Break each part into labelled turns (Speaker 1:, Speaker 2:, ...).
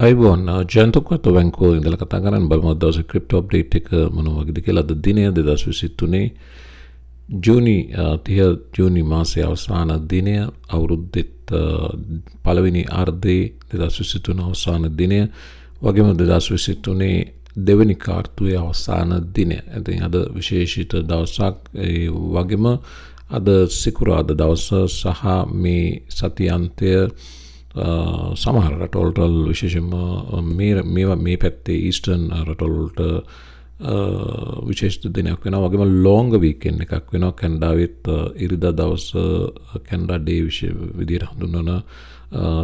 Speaker 1: අයිබෝන් ජයන්තක්වත් බැංකුව ඉඳලා කතා කරන්නේ බලමු දවසේ ක්‍රිප්ටෝ අප්ඩේට් එක මොන වගේද කියලා. අද දිනය 2023 ජූනි මාසයේ අවසාන දිනය, අවුරුද්දෙත් පළවෙනි අර්ධයේ 2023 අවසාන දිනය, වගේම 2023 දෙවෙනි කාර්තුවේ අවසාන දිනය. ඉතින් අද විශේෂිත දවසක්. ඒ වගේම අද සිකුරාදා දවස සහ මේ සතියාන්තය සමහර රටවල්ට විශේෂයෙන්ම මේ පැත්තේ ඊස්ටර්න් රටවල්ට විශේෂිත දිනයක් වෙනවා. වගේම ලොංග වීකෙන්ඩ් එකක් වෙනවා. කැනඩාවෙත් ඉරිදා දවස කැනඩා ඩේ විදිහට හඳුන්වන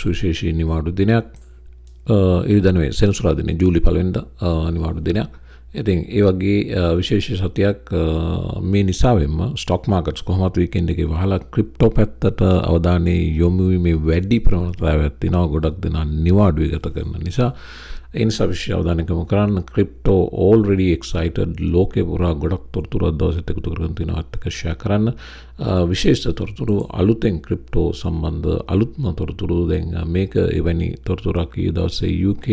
Speaker 1: සුවිශේෂී නිවාඩු දිනයක්. ඉරිදා නෙවෙයි, සෙනසුරාදා දිනේ ජූලි 1 වෙනිදා නිවාඩු දිනයක්. ඉතින් ඒ වගේ විශේෂ සතියක් මේ නිසාවෙන්ම ස්ටොක් මාකට්ස් කොහොමද වීකෙන්ඩ් එකේ වහලා ක්‍රිප්ටෝ පැත්තට අවධානය යොමු වීමේ වැඩි ප්‍රවණතාවයක් තියෙනවා. ගොඩක් දෙනා නිවාඩු ගත කරන නිසා ඒ නිසා විශේෂ අවධානයක් යොමු කරන්න. ක්‍රිප්ටෝ already excited ලෝකේ පුරා ගොඩක් තොරතුරු දවසෙත් එකතු කරගෙන තියෙනවා. අත් එක ෂෙයා කරන්න. විශේෂ තොරතුරු අලුතෙන් ක්‍රිප්ටෝ සම්බන්ධ අලුත්ම තොරතුරු දැන් මේක එවැනි තොරතුරක් ඊ දවසේ UK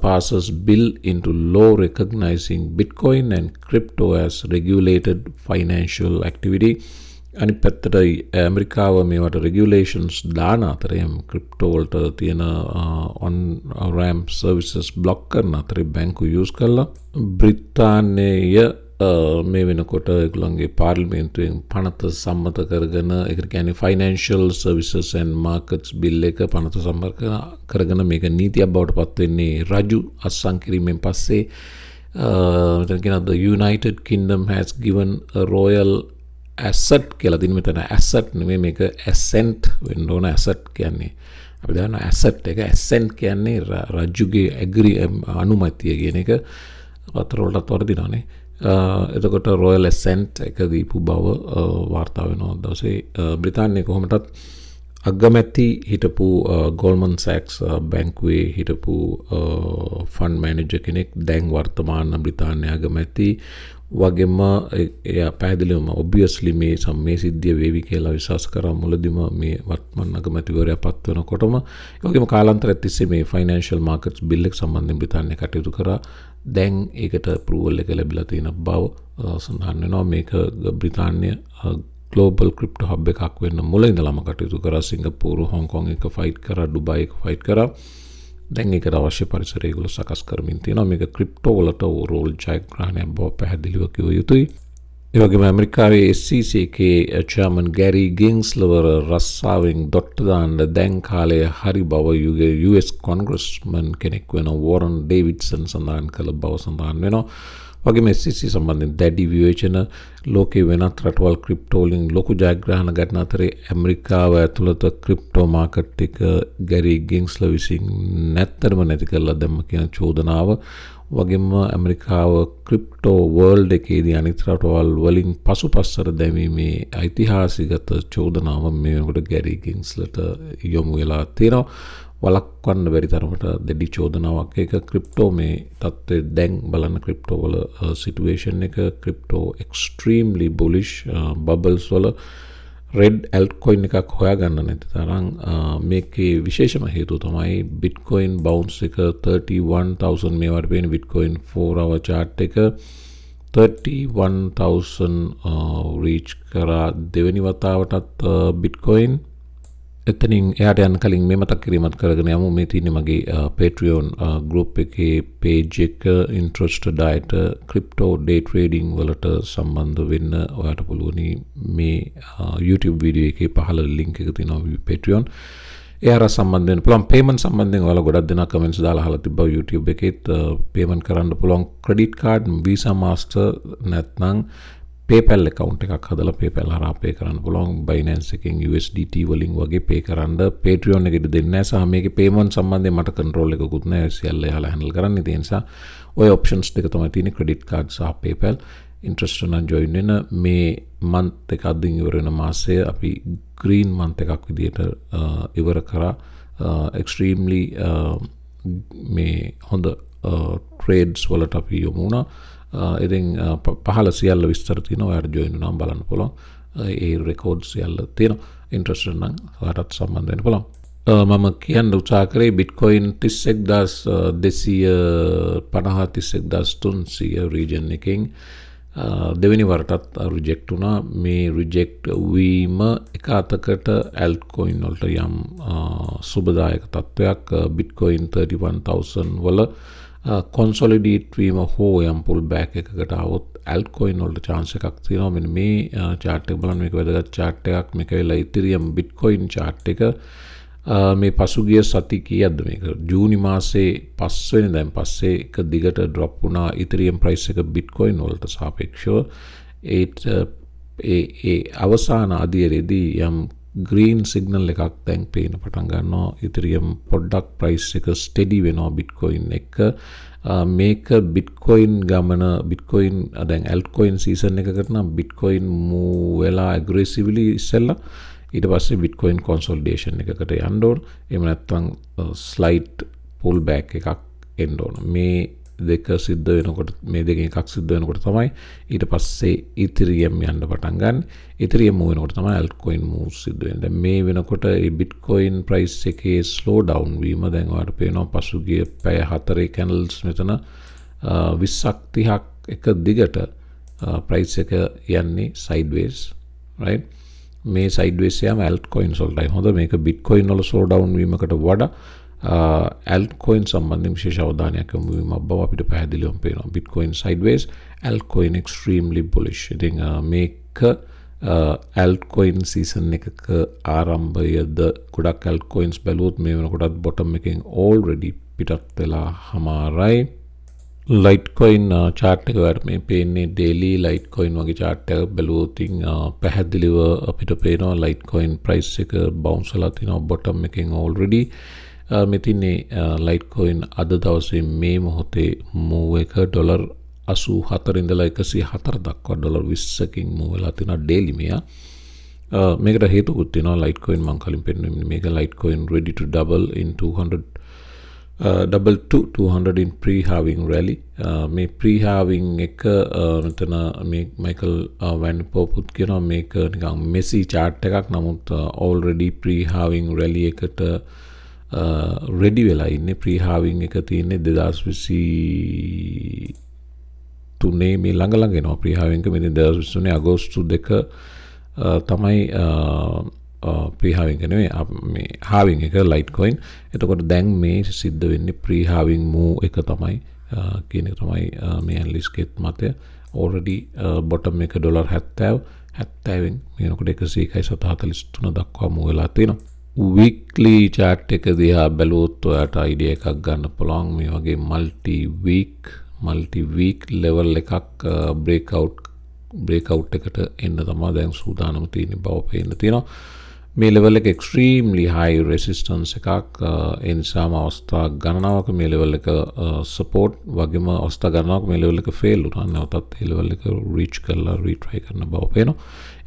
Speaker 1: passes bill into law recognizing Bitcoin and crypto as regulated financial activity. අනිත් පැත්තට ඇමරිකාව මේවට regulations දාන අතරේ ක්‍රිප්ටෝ වලට තියෙන on ramp services block කරන අතරේ බැංකු use කරලා බ්‍රිතාන්‍යය මේ වෙනකොට ඒගොල්ලන්ගේ පාර්ලිමේන්තුවෙන් පනත සම්මත කරගෙන, ඒකට කියන්නේ financial services and markets bill එක පනත සම්මත කරගෙන මේක නීතියක් බවට පත් වෙන්නේ රජු අත්සන් කිරීමෙන් පස්සේ. මෙතන කියන the United Kingdom has given a royal asset කියලා දින මෙතන asset නෙමෙයි, මේක ascent වෙන්න ඕන. asset කියන්නේ අපි දන්නවා asset එක, ascent කියන්නේ රජුගේ අනුමැතිය කියන එක. පතර වලට වර්ධිනානේ. එතකොට රොයල් ඇසෙන්ට් එක දීපු බව වාර්තා වෙනවා දවසේ. බ්‍රිතාන්‍යයේ කොහොමටත් අගමැති හිටපු ගෝල්මන් සැක්ස් බැංකුවේ හිටපු ෆන්ඩ් මැනේජර් කෙනෙක් දැන් වර්තමාන බ්‍රිතාන්‍ය අගමැති. වගේම එයා පැහැදිලිවම ඔබ්වියස්ලි මේ සිද්ධිය වේවි කියලා විශ්වාස කරා මුලදීම මේ වර්තමාන අගමැතිවරයා පත් වෙනකොටම. ඒ වගේම කාලාන්තරයක් තිස්සේ මේ ෆයිනෑන්ෂල් මාකට්ස් බිල් එක සම්බන්ධයෙන් බ්‍රිතාන්‍ය කටයුතු කරා. දැන් ඒකට අප්‍රූවල් එක ලැබිලා තියෙන බව සඳහන් වෙනවා. මේක බ්‍රිතාන්‍ය ග්ලෝබල් ක්‍රිප්ටෝ හබ් එකක් වෙන්න මුල ඉඳලම කටයුතු කරා. සිංගප්පූරු, හොංකොං එක ෆයිට් කරා, ඩුබායි එක ෆයිට් කරා. දැන් ඒකට අවශ්‍ය පරිසරය ඒගොල්ලෝ සකස් කරමින් තියෙනවා. මේක ක්‍රිප්ටෝ වලට ඕවරෝල් ජයග්‍රහණයක් බව පැහැදිලිව කිව යුතුයි. ඒ වගේම ඇමරිකාවේ SEC එකේ චෙයාර්මන් ගැරි ගින්ස්ලවර් රස්සාවෙන් දොට්ට දාන්න දැන් කාලය හරි බව US කොන්ග්‍රස්මන් කෙනෙක් වෙන වෝරන් ඩේවිඩ්සන් සඳහන් කළ බව සඳහන් වෙනවා. වගේම SEC සම්බන්ධයෙන් දැඩි විවේචන ලෝකේ වෙනත් රටවල් ක්‍රිප්ටෝ වලින් ලොකු ජයග්‍රහණ ගන්න අතරේ ඇමරිකාව ඇතුළත ක්‍රිප්ටෝ මාකට් එක ගැරි ගින්ස්ලර් විසින් නැත්තරම නැති කරලා දැම්ම කියන චෝදනාව. වගේම ඇමරිකාව ක්‍රිප්ටෝ වර්ල්ඩ් එකේදී අනිත් රටවල් වලින් පසුපස්සට දැමීමේ ඓතිහාසිකගත චෝදනාව මේ වෙනකොට ගැරි ගින්ස්ලර්ට යොමු වෙලා තියෙනවා. වළක්වන්න බැරි තරමට දැඩි චෝදනාවක්. ඒක ක්‍රිප්ටෝ මේ තත්ත්වය දැන් බලන්න ක්‍රිප්ටෝ වල සිටුේෂන් එක. Crypto extremely bullish. බබල්ස් වල රෙඩ් ALTCOIN එකක් හොයාගන්න නැති තරම්. මේකේ විශේෂම හේතුව තමයි Bitcoin bounce එක 31,000 මේවට පේන Bitcoin 4 hour chart එක 31,000 reach කරා දෙවෙනි වතාවටත් Bitcoin. එතනින් එයාට යන්න කලින් මේ මතක් කිරීමත් කරගෙන යමු. මේ තියෙන්නේ මගේ Patreon group එකේ page එක. interested අයට crypto day trading වලට සම්බන්ධ වෙන්න ඔයාට පුළුවනි. මේ YouTube වීඩියෝ එකේ පහළ link එක තියෙනවා Patreon. එයාට සම්බන්ධ වෙන්න පුළුවන්. payment සම්බන්ධයෙන් ඔයාලා ගොඩක් දෙනා comments දාලා අහලා තිබ්බා. YouTube එකේත් payment කරන්න පුළුවන්. credit card, Visa, Master නැත්නම් PayPal account එකක් හදලා PayPal හරහා pay කරන්න පුළුවන්. Binance එකෙන් USDT වලින් වගේ pay කරන්න. Patreon එකට දෙන්නේ නැහැ. සහ මේකේ payment සම්බන්ධයෙන් මට control එකකුත් නැහැ. සියල්ල එයාලා handle කරන්නේ. ඒ නිසා ඔය options දෙක තමයි තියෙන්නේ, credit card සහ PayPal. interest නම් join වෙන. මේ month එක අදින් ඉවර වෙන මාසය අපි green month එකක් විදියට ඉවර කරා. extremely මේ හොඳ trades වලට අපි යොමු වුණා. ඉතින් පහළ සියල්ල විස්තර තියෙනවා. ඔයාලට join වෙනවා බලන්න පුළුවන්. ඒ records සියල්ල තියෙනවා. interested නම් ඔයාලට සම්බන්ධ වෙන්න පුළුවන්. මම කියන්න උත්සාහ කරේ බිට්කොයින් 31350 රීජන් එකෙන් දෙවෙනි වරටත් රිජෙක්ට් වුණා. මේ රිජෙක්ට් වීම එක අතකට ALTCOIN වලට යම් සුබදායක තත්වයක්. බිට්කොයින් 31000 වල කොන්සොලිඩේට් වීම හෝ යම් පුල් බෑක් එකකට આવොත් ALTCOIN වලට chance එකක් තියෙනවා. මෙන්න මේ chart එක බලන්න, මේක වැදගත් chart එකක්. මේක වෙලා Ethereum Bitcoin chart එක. මේ පසුගිය සති කීයක්ද මේක? ජූනි මාසේ 5 වෙනිදාන් පස්සේ එක දිගට ඩ්‍රොප් වුණා Ethereum price එක Bitcoin වලට සාපේක්ෂව. ඒ අවසාන අදියරේදී යම් green signal එකක් දැන් පේන පටන් ගන්නවා. Ethereum පොඩ්ඩක් price එක steady වෙනවා Bitcoin එක. මේක Bitcoin ගමන, Bitcoin දැන් ALTCOIN season එකකට නම් Bitcoin move වෙලා aggressively ඉස්සෙල්ලා ඊට පස්සේ Bitcoin consolidation එකකට යන්න ඕන. එහෙම නැත්නම් slight pullback එකක් එන්න ඕන. මේ දෙක සිද්ධ වෙනකොට, මේ දෙකෙන් එකක් සිද්ධ වෙනකොට තමයි ඊට පස්සේ Ethereum යන්න පටන් ගන්න. Ethereum move වෙනකොට තමයි ALTCOIN move සිද්ධ වෙන්නේ. දැන් මේ වෙනකොට මේ Bitcoin price එකේ slow down වීම දැන් ඔයාලට පේනවා. පසුගිය පැය 4 candles මෙතන 20ක් 30ක් එක දිගට price එක යන්නේ sideways, right? මේ sideways යෑම ALTCOINs වලටයි හොඳ. මේක Bitcoin වල slow down වීමකට වඩා ALTCOIN සම්බන්ධයෙන් විශේෂ අවධානයක් යොමු වීමක් බව අපිට පැහැදිලිවම පේනවා. Bitcoin sideways, ALTCOIN extremely bullish. ඉතින් මේක ALTCOIN season එකක ආරම්භයද. ගොඩක් ALTCOINs බැලුවොත් මේ වෙනකොටත් bottom එකෙන් already පිටත් වෙලා හමාරයි. Litecoin chart එක වල මේ පේන්නේ daily Litecoin වගේ chart එකක් බැලුවොත් පැහැදිලිව අපිට පේනවා Litecoin price එක bounce වෙලා තිනවා bottom එකෙන් already. මෙතින්නේ Litecoin අද දවසේ මේ මොහොතේ move එක $84 ඉඳලා 104 දක්වා $20කින් move වෙලා තිනවා daily මෙයා. මේකට හේතුකුත් තියෙනවා. Litecoin මම කලින් පෙන්නුවේ මේක Litecoin ready to double in 200 in pre-halving rally. මේ pre-halving එක මෙතන මේ Michael Van Popput කියනවා මේක නිකන් messy chart එකක්. නමුත් already pre-halving rally එකට ready වෙලා ඉන්නේ. pre-halving එක තියෙන්නේ 2023 මේ ළඟ එනවා pre-halving එක. මේ 2023 අගෝස්තු 2 තමයි pre-halving නෙවෙයි මේ halving එක Litecoin. එතකොට දැන් මේ සිද්ධ වෙන්නේ pre-halving move එක තමයි කියන එක තමයි මේ analyst ගේ මතය. already bottom එක $70න් මේනකොට 101.43 දක්වා move වෙලා තියෙනවා. weekly chart එක දිහා බැලුවොත් ඔයාට idea එකක් ගන්න පුළුවන්. මේ වගේ multi week level එකක් breakout එකට එන්න තමයි දැන් සූදානම තියෙන බව පේන්න තියෙනවා. මේ level එක extremely high resistance එකක්. ඒ නිසාම අවස්ථා ගණනාවක මේ level එක support වගේම අවස්ථා ගණනාවක මේ level එක fail වුණා. නැවතත් මේ level එක reach කරලා retry කරන බව පේනවා.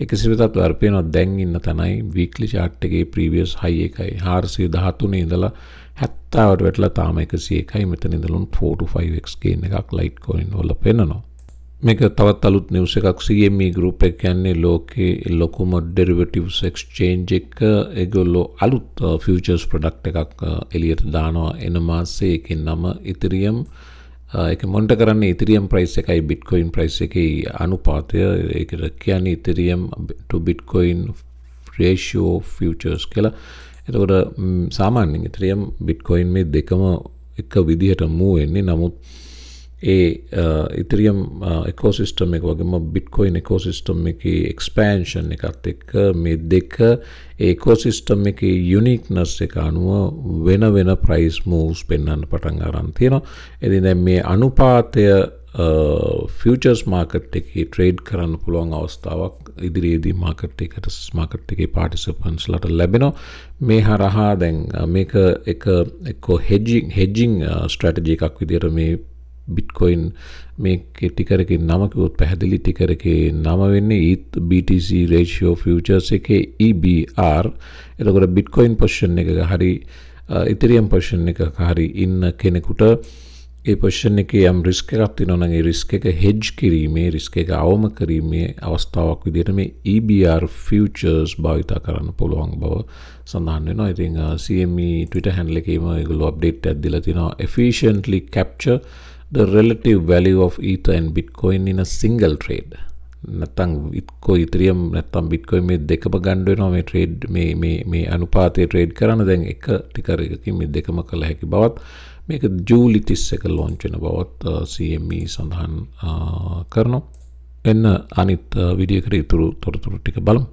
Speaker 1: ඒක සිවිතත් වර පේනවා දැන් ඉන්න තැනයි weekly chart එකේ previous high එකයි 413 ඉඳලා 70ට වැටලා තාම 101යි. මෙතන ඉඳලා 4 to 5x gain එකක් Litecoin වල පේනවා. මේක තවත් අලුත් නිවුස් එකක්. CME group එක කියන්නේ ලෝකේ ලොකුම derivatives exchange එක. ඒගොල්ලෝ අලුත් futures product එකක් එළියට දානවා එන මාසේ. ඒකේ නම Ethereum. ඒක මොනිටර් කරන්නේ Ethereum price එකයි Bitcoin price එකේ අනුපාතය. ඒකට කියන්නේ Ethereum to Bitcoin ratio futures කියලා. එතකොට සාමාන්‍යයෙන් Ethereum Bitcoin මේ දෙකම එක විදිහට move වෙන්නේ. නමුත් Ethereum ecosystem එක වගේම Bitcoin ecosystem එකේ expansion එකත් එක්ක මේ දෙක ecosystem එකේ uniqueness එක අනුව වෙන price moves පෙන්වන්න පටන් ගන්න තියෙනවා. ඉතින් දැන් මේ අනුපාතය futures market එකේ trade කරන්න පුළුවන් අවස්ථාවක් ඉදිරියේදී market එකේ participants ලට ලැබෙනවා. මේ හරහා දැන් මේක එක hedging strategy එකක් විදිහට මේ Bitcoin මේකේ ටිකර් එකේ නම කිව්වොත් පැහැදිලි ටිකර් එකේ නම වෙන්නේ ETH BTC ratio futures එකේ EBR. එතකොට Bitcoin position එකක හරි Ethereum position එකක හරි ඉන්න කෙනෙකුට ඒ පොසිෂන් එකේ යම් රිස්ක් එකක් තියෙනවා නම් ඒ රිස්ක් එක හෙජ් කිරීමේ රිස්ක් එක අවම කිරීමේ අවස්ථාවක් විදිහට මේ EBR futures භාවිත කරන්න පුළුවන් බව සඳහන් වෙනවා. ඉතින් CME Twitter handle එකේම ඒගොල්ලෝ අප්ඩේට් එකක් දීලා තිනවා efficiently capture the relative value of Ether and Bitcoin in a single trade. නැත්තම් Ethereum නැත්තම් Bitcoin මේ දෙකම ගන්න වෙනවා මේ ට්‍රේඩ් මේ අනුපාතයේ ට්‍රේඩ් කරන දැන් එක ටිකර් එකකින් මේ දෙකම කළ හැකි බවත් මේක ජූලි 31 ලොන්ච් වෙන බවත් CME සඳහන් කරනවා. එන්න අනිත් වීඩියෝ එකේ ඉතුරු තොරතුරු ටික බලමු.